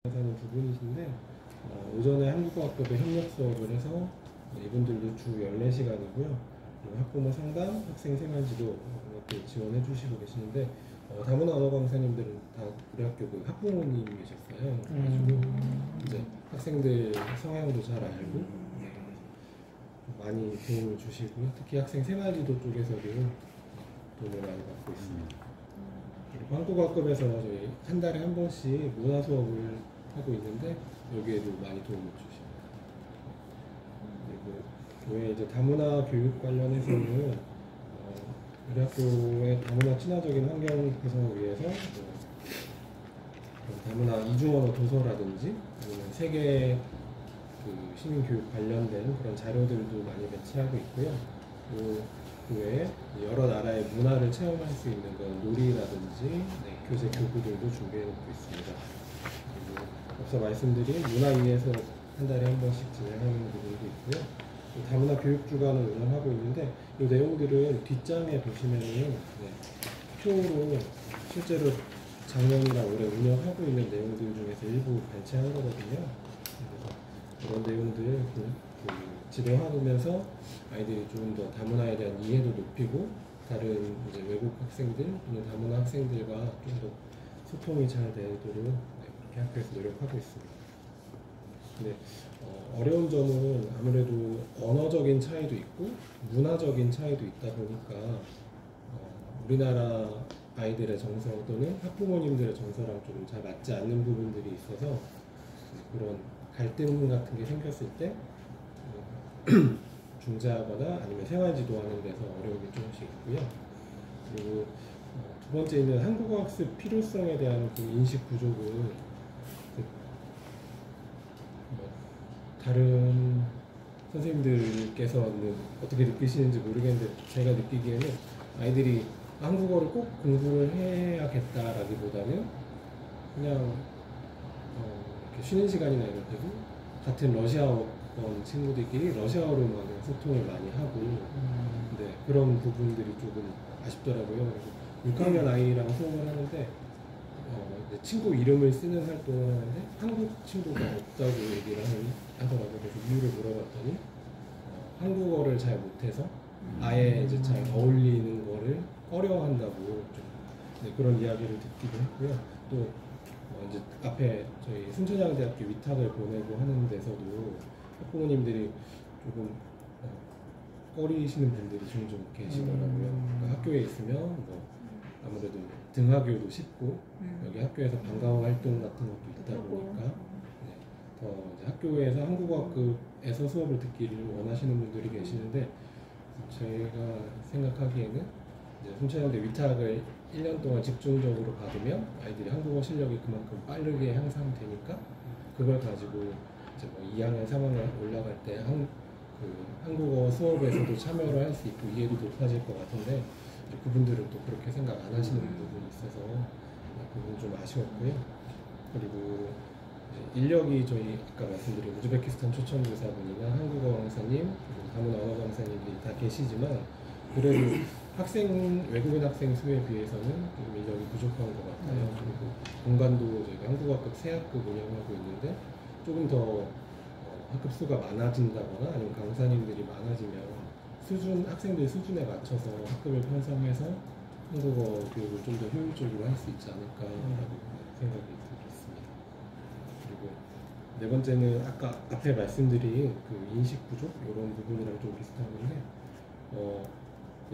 사는 두 분이신데 오전에 한국어학급에 협력 수업을 해서 이분들도 주 14시간이고요. 학부모 상담, 학생 생활지도 이렇게 지원해 주시고 계시는데 다문화 언어 강사님들은 다 우리 학교 그 학부모님이셨어요. 그래가지고 이제 학생들 성향도 잘 알고 많이 도움을 주시고요. 특히 학생 생활지도 쪽에서도 도움을 많이 받고 있습니다. 그리고 한국어학급에서 저희 한 달에 한 번씩 문화 수업을 하고 있는데 여기에도 많이 도움을 주십니다. 그리고 교회 이제 다문화 교육 관련해서는 우리 학교의 다문화 친화적인 환경 구성을 위해서 다문화 이중언어 도서라든지 아니면 세계 그 시민교육 관련된 그런 자료들도 많이 배치하고 있고요. 그 외에 여러 나라의 문화를 체험할 수 있는 그런 놀이라든지 교재 교구들도 준비해 놓고 있습니다. 그리고 앞서 말씀드린 문화위에서 한 달에 한 번씩 진행하는 부분도 있고요. 다문화 교육주간을 운영하고 있는데 이 내용들은 뒷장에 보시면은 표로 실제로 작년이나 올해 운영하고 있는 내용들 중에서 일부 발췌한 거거든요. 그래서 그런 내용들 집에 화보면서 아이들이 좀 더 다문화에 대한 이해도 높이고 다른 이제 외국 학생들 또는 다문화 학생들과 좀 더 소통이 잘 되도록 그렇게 학교에서 노력하고 있습니다. 근데 어려운 점은 아무래도 언어적인 차이도 있고 문화적인 차이도 있다 보니까 우리나라 아이들의 정서 또는 학부모님들의 정서랑 좀 잘 맞지 않는 부분들이 있어서 그런 갈등 같은 게 생겼을 때 중재하거나 아니면 생활지도하는 데서 어려움이 조금씩 있고요. 그리고 두 번째는 한국어 학습 필요성에 대한 그 인식 부족은 다른 선생님들께서는 어떻게 느끼시는지 모르겠는데 제가 느끼기에는 아이들이 한국어를 꼭 공부를 해야겠다라기보다는 그냥 이렇게 쉬는 시간이나 이럴 때도 같은 러시아어권 친구들끼리 러시아어로만 소통을 많이 하고 그런 부분들이 조금 아쉽더라고요. 그래서 6학년 아이랑 수업을 하는데 친구 이름을 쓰는 활동을 하는데 한국 친구가 없다고 얘기를 하더라고요. 그래서 이유를 물어봤더니 한국어를 잘 못해서 아예 이제 잘 어울리는 거를 어려워한다고 좀 그런 이야기를 듣기도 했고요. 또 이제 앞에 저희 순천향대학교 위탁을 보내고 하는 데서도 학부모님들이 조금 꺼리시는 분들이 종종 계시더라고요. 그러니까 학교에 있으면 뭐 아무래도 등하교도 쉽고 여기 학교에서 방과후 활동 같은 것도 있다 보니까 더 이제 학교에서 한국어학급에서 수업을 듣기를 원하시는 분들이 계시는데 제가 생각하기에는 이제 순천향대 위탁을 1년 동안 집중적으로 받으면 아이들이 한국어 실력이 그만큼 빠르게 향상되니까 그걸 가지고 이제 뭐 2학년, 3학년 올라갈 때 한국어 수업에서도 참여를 할 수 있고 이해도 높아질 것 같은데 그분들은 또 그렇게 생각 안 하시는 부분이 있어서 그건 좀 아쉬웠고요. 그리고 인력이 저희 아까 말씀드린 우즈베키스탄 초청교사분이나 한국어 강사님, 그리고 다문화 언어 강사님들이 다 계시지만 그래도 외국인 학생 수에 비해서는 좀 인력이 부족한 것 같아요. 그리고 공간도 저희가 한국어학급 새 학급 운영하고 있는데 조금 더 학급 수가 많아진다거나 아니면 강사님들이 많아지면 학생들 수준에 맞춰서 학급을 편성해서 한국어 교육을 좀 더 효율적으로 할 수 있지 않을까라고 생각이 들었습니다. 그리고 네 번째는 아까 앞에 말씀드린 그 인식 부족 이런 부분이랑 좀 비슷한 건데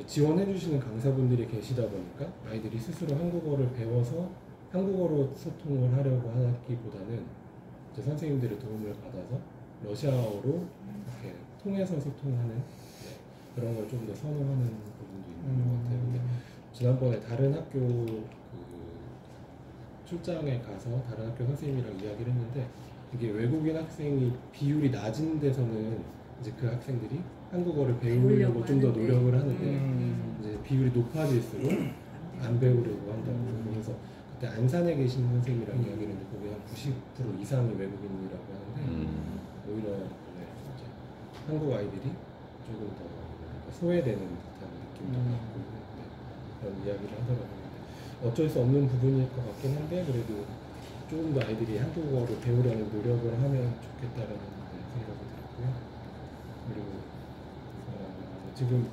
지원해 주시는 강사분들이 계시다 보니까 아이들이 스스로 한국어를 배워서 한국어로 소통을 하려고 하기보다는 이제 선생님들의 도움을 받아서 러시아어로 이렇게 통해서 소통하는 그런 걸 좀 더 선호하는 부분도 있는 것 같아요. 근데 지난번에 다른 학교 출장에 가서 다른 학교 선생님이랑 이야기를 했는데 이게 외국인 학생이 비율이 낮은 데서는 이제 그 학생들이 한국어를 배우려고 좀 더 노력을 하는데 이제 비율이 높아질수록 안 배우려고 한다고. 그래서 그때 안산에 계신 선생님이랑 이야기를 했는데 거기 한 90% 이상이 외국인이라고 하는데 오히려 이제 한국 아이들이 조금 더 소외되는 듯한 느낌도 받고 그런 이야기를 하더라고요. 어쩔 수 없는 부분일 것 같긴 한데 그래도 조금 더 아이들이 한국어를 배우려는 노력을 하면 좋겠다라는 생각이 들었고요. 그리고 지금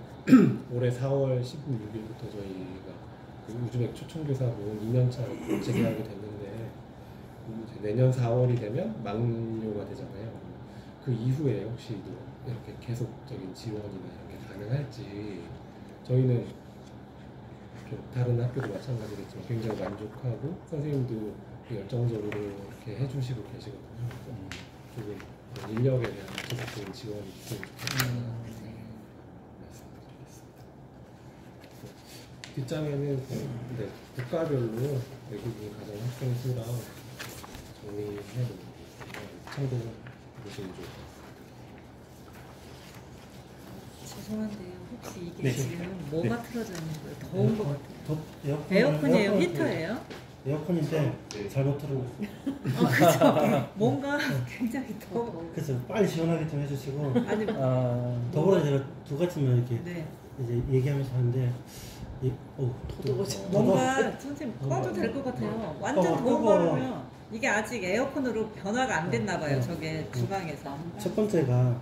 올해 4월 16일부터 저희가 그 우즈벡 초청교사 모임 2년차로 재개하게 됐는데 이제 내년 4월이 되면 만료가 되잖아요. 그 이후에 혹시 이렇게 계속적인 지원이나 이런 게 가능할지 저희는 좀 다른 학교도 마찬가지겠지만 굉장히 만족하고 선생님도 열정적으로 이렇게 해주시고 계시거든요. 조금 인력에 대한 지속적인 지원이 있으면 좋겠다. 뒷장에는 국가별로 외국인 가정 학생 수랑 정리해놓은 참고해 보시면 좋을 것 같습니다. 죄송한데요. 혹시 이게 네. 지금 뭐가 틀어져 있는 거예요? 더운 것 같아요. 에어컨, 에어컨이에요? 히터예요? 에어컨인데 잘못 틀어놨어요. 그렇죠. 뭔가 굉장히 더워. 그래서 빨리 시원하게 좀 해주시고 아니, 더불어 제가 두 가지만 이렇게 네. 이제 얘기하면서 하는데 뭔가 선생님 꺼도 될 것 같아요. 완전 더운 거라면 이게 아직 에어컨으로 변화가 안 됐나 봐요. 저게 주방에서. 첫 번째가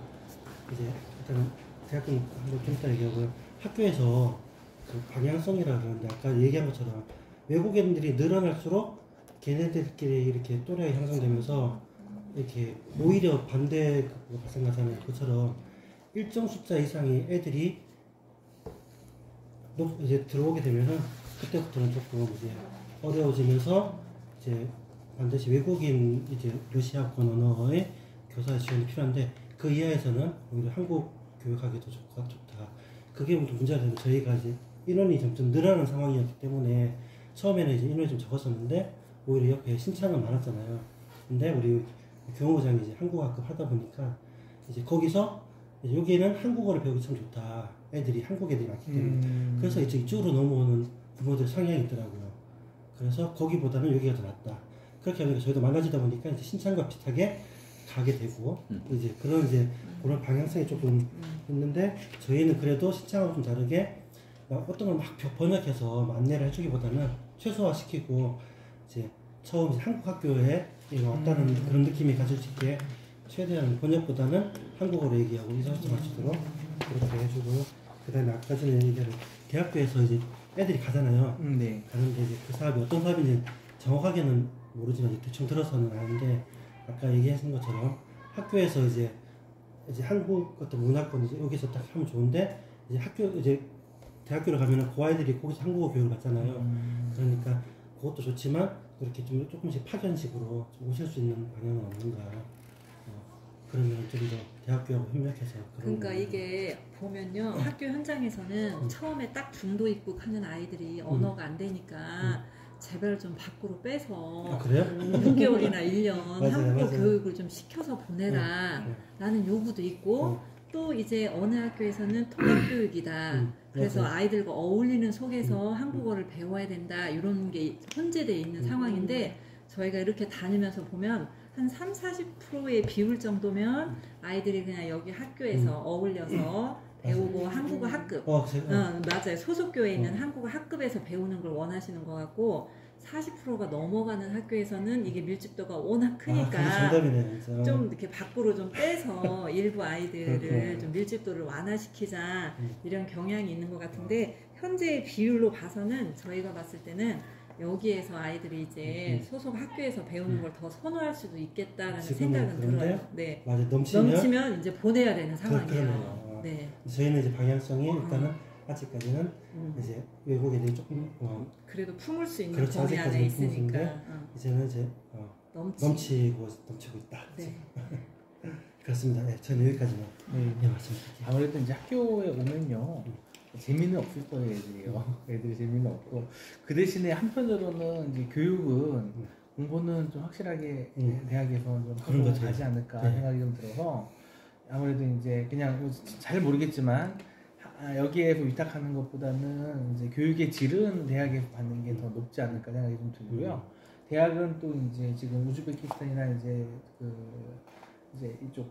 이제 일단 대학교 한번 좀 이따 얘기하고요. 학교에서 그 방향성이라 그러는데 아까 얘기한 것처럼 외국인들이 늘어날수록 걔네들끼리 이렇게 또래가 형성되면서 이렇게 오히려 반대가 발생하잖아요. 그처럼 일정 숫자 이상의 애들이 이제 들어오게 되면은 그때부터는 조금 이제 어려워지면서 이제 반드시 외국인 이제 러시아권 언어의 교사 지원이 필요한데 그 이하에서는 오히려 한국 교육하기도 좋다. 그게 문제가 되면 저희가 이제 인원이 점점 늘어나는 상황이었기 때문에 처음에는 이제 인원이 좀 적었었는데 오히려 옆에 신청은 많았잖아요. 근데 우리 교무부장이 이제 한국어학급 하다 보니까 이제 거기서 이제 여기는 한국어를 배우기 참 좋다. 애들이 한국 애들이 많기 때문에 그래서 이제 이쪽으로 넘어오는 부모들 성향이 있더라고요. 그래서 거기보다는 여기가 더 낫다. 그렇게 하니까 저희도 많아지다 보니까 이제 신청과 비슷하게 가게 되고 이제 그런 방향성이 조금 있는데 저희는 그래도 신청하고 좀 다르게 막 어떤 걸 막 번역해서 안내를 해주기보다는 최소화시키고 이제 처음 이제 한국 학교에 왔다는 그런 느낌이 가질 수 있게 최대한 번역보다는 한국어로 얘기하고 의사소통 맞추도록 그렇게 해주고 그다음에 아까 전에 얘기한 대학교에서 이제 애들이 가잖아요. 네. 가는데 이제 그 사업이 어떤 사업인지 정확하게는 모르지만 대충 들어서는 아는데 아까 얘기하신 것처럼 학교에서 이제 한국 어떤 문화권 이제 여기서 딱 하면 좋은데 이제 대학교를 가면은 그 아이들이 거기서 한국어 교육을 받잖아요. 그러니까 그것도 좋지만 이렇게 좀 조금씩 파견식으로 좀 오실 수 있는 방향은 없는가. 그러면 좀 더 대학교하고 협력해서 그러니까 이게 보면요 학교 현장에서는 처음에 딱 중도 입국하는 아이들이 언어가 안 되니까 제발 좀 밖으로 빼서 그래요? 6개월이나 1년 한국어 맞아요. 교육을 좀 시켜서 보내라 라는 요구도 있고 또 이제 어느 학교에서는 통역 교육이다. 그래서 맞아요. 아이들과 어울리는 속에서 한국어를 배워야 된다. 이런 게 혼재되어 있는 상황인데 저희가 이렇게 다니면서 보면 한 30-40%의 비율 정도면 아이들이 그냥 여기 학교에서 어울려서 배우고 한국어 학급 맞아요. 소속교에 있는 한국어 학급에서 배우는 걸 원하시는 것 같고 40%가 넘어가는 학교에서는 이게 밀집도가 워낙 크니까 좀 이렇게 밖으로 좀 빼서 일부 아이들을 좀 밀집도를 완화시키자 이런 경향이 있는 것 같은데 현재의 비율로 봐서는 저희가 봤을 때는 여기에서 아이들이 이제 소속 학교에서 배우는 걸 더 선호할 수도 있겠다라는 생각은 들어요. 네. 맞아, 넘치면 이제 보내야 되는 상황이에요. 네. 저희는 이제 방향성이 일단은 아직까지는 이제 외국 애들이 조금 그래도 품을 수 있는 그렇죠, 범위 안에 있으니까 이제는 이제 넘치고 있다. 네. 그렇습니다. 네, 저는 여기까지만 말씀드릴게요. 아무래도 이제 학교에 오면요 재미는 없을 거예요 애들이요. 애들이 재미는 없고 그 대신에 한편으로는 이제 교육은 공부는 좀 확실하게 대학에서 좀 하고 가지 않을까 생각이 좀 들어서 아무래도 이제 그냥 잘 모르겠지만 여기에서 위탁하는 것보다는 이제 교육의 질은 대학에서 받는 게 더 높지 않을까 생각이 좀 들고요. 대학은 또 이제 지금 우즈베키스탄이나 이제 이제 이쪽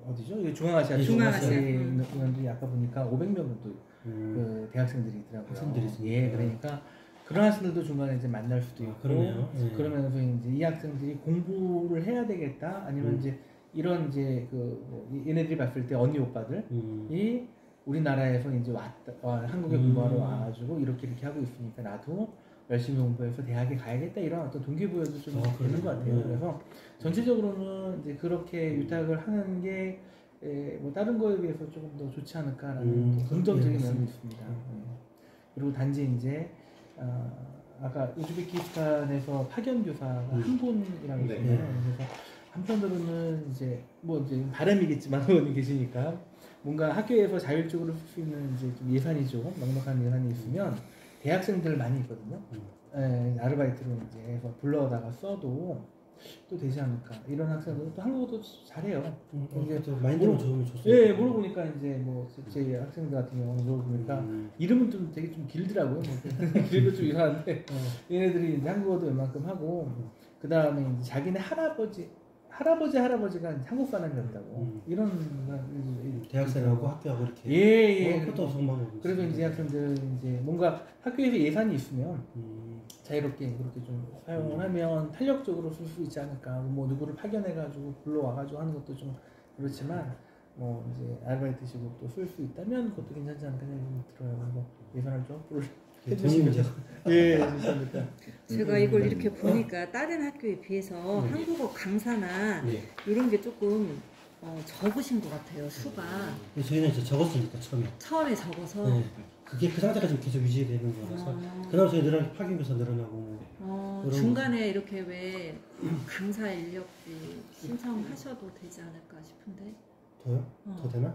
어디죠? 이게 중앙아시아에 있는 아까 보니까 500명 정도 그 대학생들이 있더라고요. 학생들이 있습니다. 예, 그러니까 그런 학생들도 중간에 이제 만날 수도 있고 그러네요. 네. 그러면서 이제 이 학생들이 공부를 해야 되겠다 아니면 이제 이런 이제 얘네들이 봤을 때 언니 오빠들이 우리나라에서 이제 한국에 공부하러 와가지고 이렇게 하고 있으니까 나도 열심히 공부해서 대학에 가야겠다 이런 어떤 동기부여도 좀 되는 것 같아요. 그래서 전체적으로는 이제 그렇게 유탁을 하는 게 뭐 다른 거에 비해서 조금 더 좋지 않을까라는 긍정적인 면이 있습니다. 그리고 단지 이제 아까 우즈베키스탄에서 파견 교사가 한 분이라고 네. 했잖아요. 그래서 한편으로는 이제 뭐 이제 바람이겠지만 의원이 계시니까 뭔가 학교에서 자율적으로 쓸 수 있는 이제 좀 예산이 좀 넉넉한 예산이 있으면 대학생들 많이 있거든요. 아르바이트로 이제 해서 불러다가 써도 또 되지 않을까. 이런 학생들은 또 한국어도 잘해요. 이제 마인드가 좋으면 좋습니다. 예, 물어보니까 이제 뭐 제 학생들 같은 경우는 물어보니까 이름은 좀 되게 좀 길더라고요. 뭐 길고 좀 이상한데 얘네들이 이제 한국어도 웬만큼 하고 그 다음에 이제 자기네 할아버지가 한국 사람이었다고 이런 대학생하고 학교하고 이렇게 예. 그것도 정말 그래서 이제 학생들 이제 뭔가 학교에서 예산이 있으면 자유롭게 그렇게 좀 사용을 하면 탄력적으로 쓸 수 있지 않을까. 뭐 누구를 파견해가지고 불러와가지고 하는 것도 좀 그렇지만 뭐 이제 아르바이트식으로 또 쓸 수 있다면 그것도 괜찮지 않을까 생각이 들어요. 뭐 예산을 좀 앞으로 해주시면 예, 좋습니다. 제가 이걸 이렇게 보니까 다른 학교에 비해서 한국어 강사나 이런 게 조금 적으신 것 같아요. 수가 저희는 이제 적었으니까 처음에 적어서 그게 그 상태가 계속 유지되는 거라서 그다음 저희 파견교사 늘어나고 중간에 이렇게 왜 강사 인력비 신청하셔도 되지 않을까 싶은데 더요? 더 되나?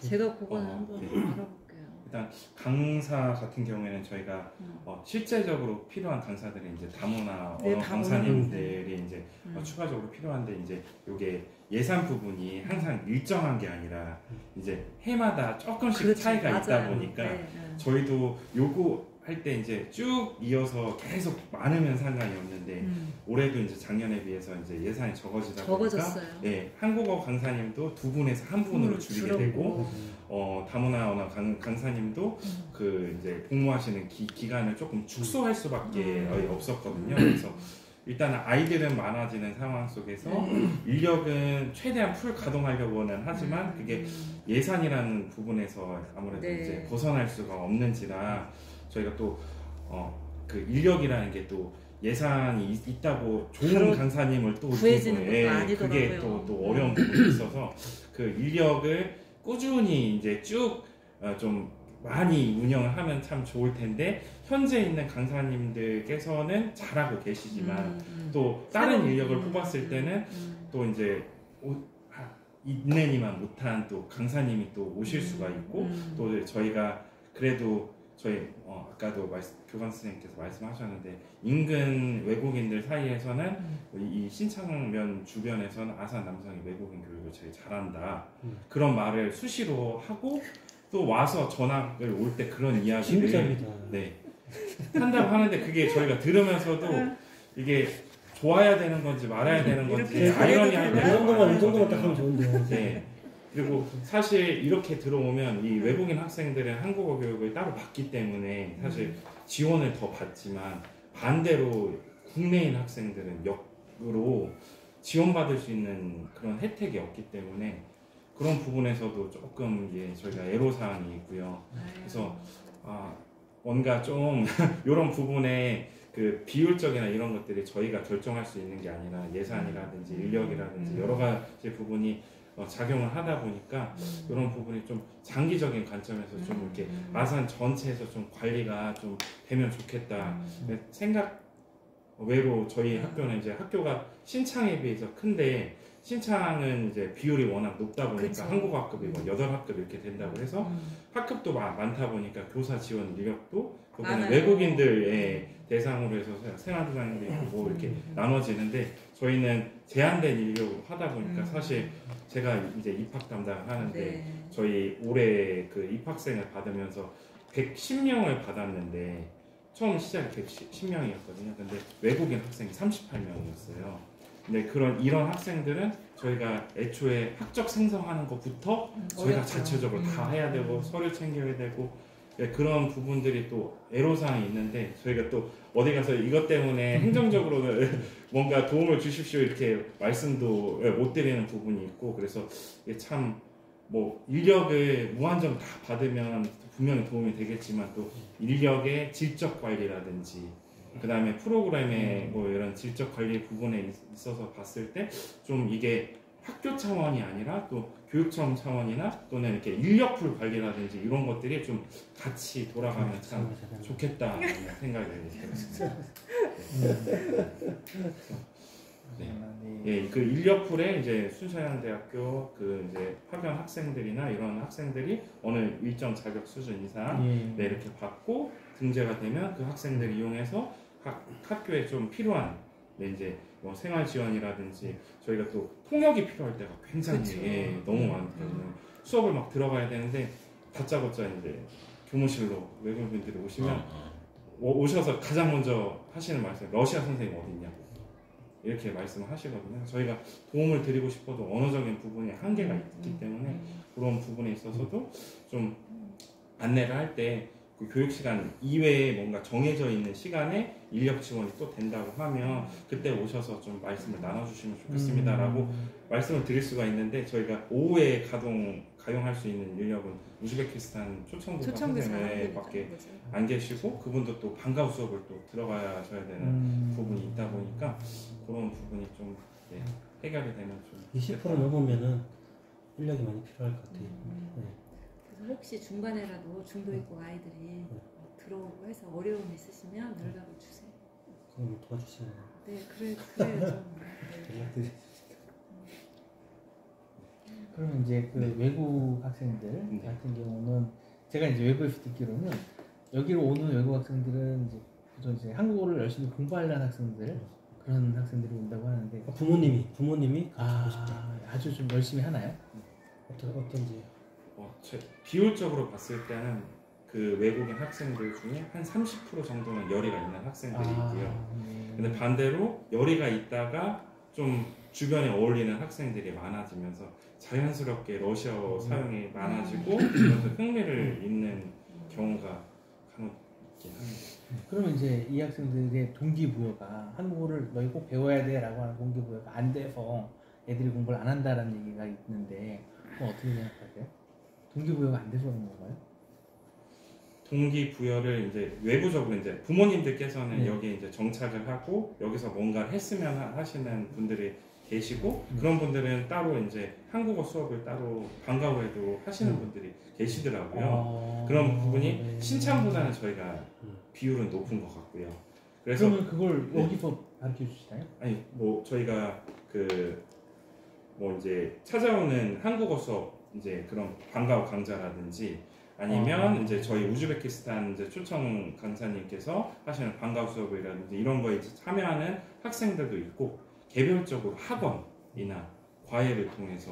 제가 그거는 한번 알아볼게요. 일단 강사 같은 경우에는 저희가 실제적으로 필요한 강사들이 이제 다문화 언어 강사님들이 이제 추가적으로 필요한데 이제 요게 예산 부분이 항상 일정한 게 아니라 이제 해마다 조금씩 그렇죠. 차이가 맞아요. 있다 보니까 저희도 요거 할 때 이제 쭉 이어서 계속 많으면 상관이 없는데 올해도 이제 작년에 비해서 이제 예산이 적어졌어요. 네, 한국어 강사님도 2분에서 1분으로 줄이게 되고 다문화 언어 강사님도 그 이제 복무하시는 기간을 조금 축소할 수밖에 없었거든요. 그래서 일단 아이들은 많아지는 상황 속에서 인력은 최대한 풀 가동하려고는 하지만 그게 예산이라는 부분에서 아무래도 이제 벗어날 수가 없는지라 저희가 또 그 인력이라는 게 또 예산이 있다고 좋은 강사님을 또 구해지는 것도 아니더라고요. 그게 또 어려운 부분이 있어서 그 인력을 꾸준히 이제 쭉 좀 많이 운영을 하면 참 좋을 텐데 현재 있는 강사님들께서는 잘하고 계시지만 또 다른 인력을 뽑았을 때는 또 이제 있느니만 못한 또 강사님이 또 오실 수가 있고 또 저희가 그래도 저희 아까도 교감 선생님께서 말씀하셨는데 인근 외국인들 사이에서는 이 신창면 주변에서는 아산 남성이 외국인 교육을 제일 잘한다 그런 말을 수시로 하고 또 와서 전학을 올 때 그런 이야기를 한다고 하는데 그게 저희가 들으면서도 이게 좋아야 되는 건지 말아야 되는 건지 아이러니할 때 이 정도만 딱 하면 좋은데. 네. 그리고 사실 이렇게 들어오면 이 외국인 학생들은 한국어 교육을 따로 받기 때문에 사실 지원을 더 받지만 반대로 국내인 학생들은 역으로 지원받을 수 있는 그런 혜택이 없기 때문에 그런 부분에서도 조금 저희가 애로사항이 있고요. 그래서 뭔가 좀 이런 부분에 그 비율적이나 이런 것들이 저희가 결정할 수 있는 게 아니라 예산이라든지 인력이라든지 여러 가지 부분이 작용을 하다 보니까 이런 부분이 좀 장기적인 관점에서 좀 이렇게 아산 전체에서 좀 관리가 좀 되면 좋겠다 생각 외로 저희 학교는 이제 학교가 신창에 비해서 큰데 신창은 이제 비율이 워낙 높다 보니까 한국어 학급이 뭐 8학급 이렇게 된다고 해서 학급도 많다 보니까 교사 지원 인력도 외국인들 대상으로 해서 생활부장님도 있고 뭐 이렇게 나눠지는데 저희는 제한된 인력으로 하다 보니까 사실 제가 이제 입학 담당을 하는데 저희 올해 그 입학생을 받으면서 110명을 받았는데 처음 시작이 110명이었거든요. 근데 외국인 학생이 38명이었어요. 근데 이런 학생들은 저희가 애초에 학적 생성하는 것부터 저희가 자체적으로 다 해야 되고 서류 챙겨야 되고 그런 부분들이 또 애로사항이 있는데 저희가 또 어디 가서 이것 때문에 행정적으로는 뭔가 도움을 주십시오 이렇게 말씀도 못 드리는 부분이 있고 그래서 이게 참 뭐 인력을 무한정 다 받으면 분명히 도움이 되겠지만 또 인력의 질적 관리라든지 그 다음에 프로그램의 뭐 이런 질적 관리 부분에 있어서 봤을 때 좀 이게 학교 차원이 아니라 또 교육청 차원이나 또는 이렇게 인력풀 관리라든지 이런 것들이 좀 같이 돌아가면 참 좋겠다는 생각이 들었습니다. 예, 그 인력풀에 이제 순천향대학교 그 이제 파견 학생들이나 이런 학생들이 어느 일정 자격 수준 이상 네, 이렇게 받고 등재가 되면 그 학생들을 이용해서 각 학교에 좀 필요한 네, 이제 뭐 생활 지원이라든지 저희가 또 통역이 필요할 때가 굉장히 예, 너무 많거든요. 수업을 막 들어가야 되는데 다짜고짜 이제 교무실로 외국인분들이 오시면 오셔서 가장 먼저 하시는 말씀 러시아 선생님 어디 있냐고 이렇게 말씀을 하시거든요. 저희가 도움을 드리고 싶어도 언어적인 부분에 한계가 있기 때문에 그런 부분에 있어서도 좀 안내를 할 때 그 교육 시간 이외에 뭔가 정해져 있는 시간에 인력 지원이 또 된다고 하면 그때 오셔서 좀 말씀을 나눠주시면 좋겠습니다라고 말씀을 드릴 수가 있는데 저희가 오후에 가용할 수 있는 인력은 우즈베키스탄 초청교사 선생님밖에 안 계시고 그분도 또 방과후 수업을 또 들어가셔야 되는 부분이 있다 보니까 그런 부분이 좀 네, 해결이 되면 좀 20% 넘으면은 인력이 많이 필요할 것 같아요. 네. 그래서 혹시 중간에라도 중도 있고 아이들이 들어오고 해서 어려움 있으시면 연락을 주세요. 그럼 도와주세요. 네, 그래요 좀. 네. 그러면 이제 그 외국 학생들 같은 경우는 제가 이제 외부에서 듣기로는 여기로 오는 외국 학생들은 이제 보통 이제 한국어를 열심히 공부하려는 학생들 그런 학생들이 온다고 하는데 부모님이 가고 싶다. 아주 좀 열심히 하나요? 어떤지. 비율적으로 봤을 때는 그 외국인 학생들 중에 한 30% 정도는 열의가 있는 학생들이 있고요. 근데 반대로 열의가 있다가 좀 주변에 어울리는 학생들이 많아지면서 자연스럽게 러시아어 사용이 많아지고 그래서 흥미를 잇는 경우가 간혹 있긴 합니다. 그러면 이제 이 학생들의 동기부여가 한국어를 너희 꼭 배워야 돼라고 하는 동기부여가 안 돼서 애들이 공부를 안 한다라는 얘기가 있는데 그건 어떻게 생각하세요? 동기부여가 안 돼서 그런 건가요? 동기부여를 이제 외부적으로 이제 부모님들께서는 여기에 이제 정착을 하고 여기서 뭔가를 했으면 하시는 분들이 계시고 그런 분들은 따로 이제 한국어 수업을 따로 방과후에도 하시는 분들이 계시더라고요. 그런 부분이 신창보다는 저희가 비율은 높은 것 같고요. 그래서 그러면 그걸 여기서 가르쳐 주시나요? 아니 뭐 저희가 그 뭐 이제 찾아오는 한국어 수업 이제 그런 방과후 강좌라든지 아니면 이제 저희 우즈베키스탄 이제 초청 강사님께서 하시는 방과후 수업이라든지 이런 거에 이제 참여하는 학생들도 있고 개별적으로 학원이나 과외를 통해서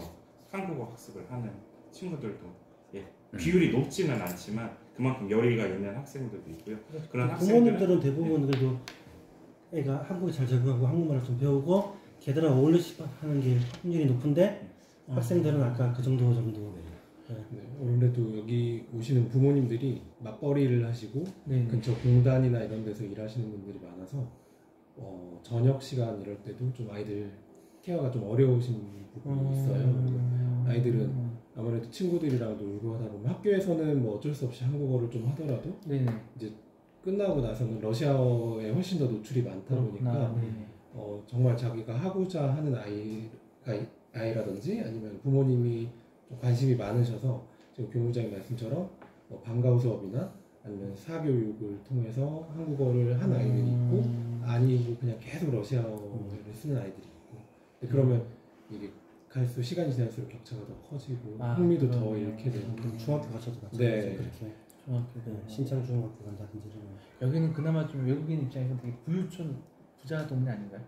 한국어 학습을 하는 친구들도 비율이 높지는 않지만 그만큼 열의가 있는 학생들도 있고요. 그런 부모님들은 대부분 그래도 애가 한국에 잘 적응하고 한국말을 좀 배우고 걔들하고 어울리시 하는 게 확률이 높은데 학생들은 아까 그 정도. 네, 원래도 여기 오시는 부모님들이 맞벌이를 하시고 네. 근처 공단이나 이런 데서 일하시는 분들이 많아서 저녁 시간 이럴 때도 좀 아이들 케어가 좀 어려우신 부분이 있어요. 아이들은 아무래도 친구들이랑 놀고 하다 보면 학교에서는 뭐 어쩔 수 없이 한국어를 좀 하더라도 이제 끝나고 나서는 러시아어에 훨씬 더 노출이 많다 보니까 정말 자기가 하고자 하는 아이라든지 아니면 부모님이 좀 관심이 많으셔서 지금 교무장님 말씀처럼 방과후 수업이나 아니면 사교육을 통해서 한국어를 한 아이들이 있고 아니고 그냥 계속 러시아어를 쓰는 아이들이 있고 그러면 이게 갈수록 시간이 지날수록 격차가 더 커지고 흥미도 더 잃게 되고 중학교 가셔도 마찬가지죠. 네. 그렇게 신창 중학교 간다든지 여기는 그나마 좀 외국인 입장에서 되게 부유촌 부자 동네 아닌가요?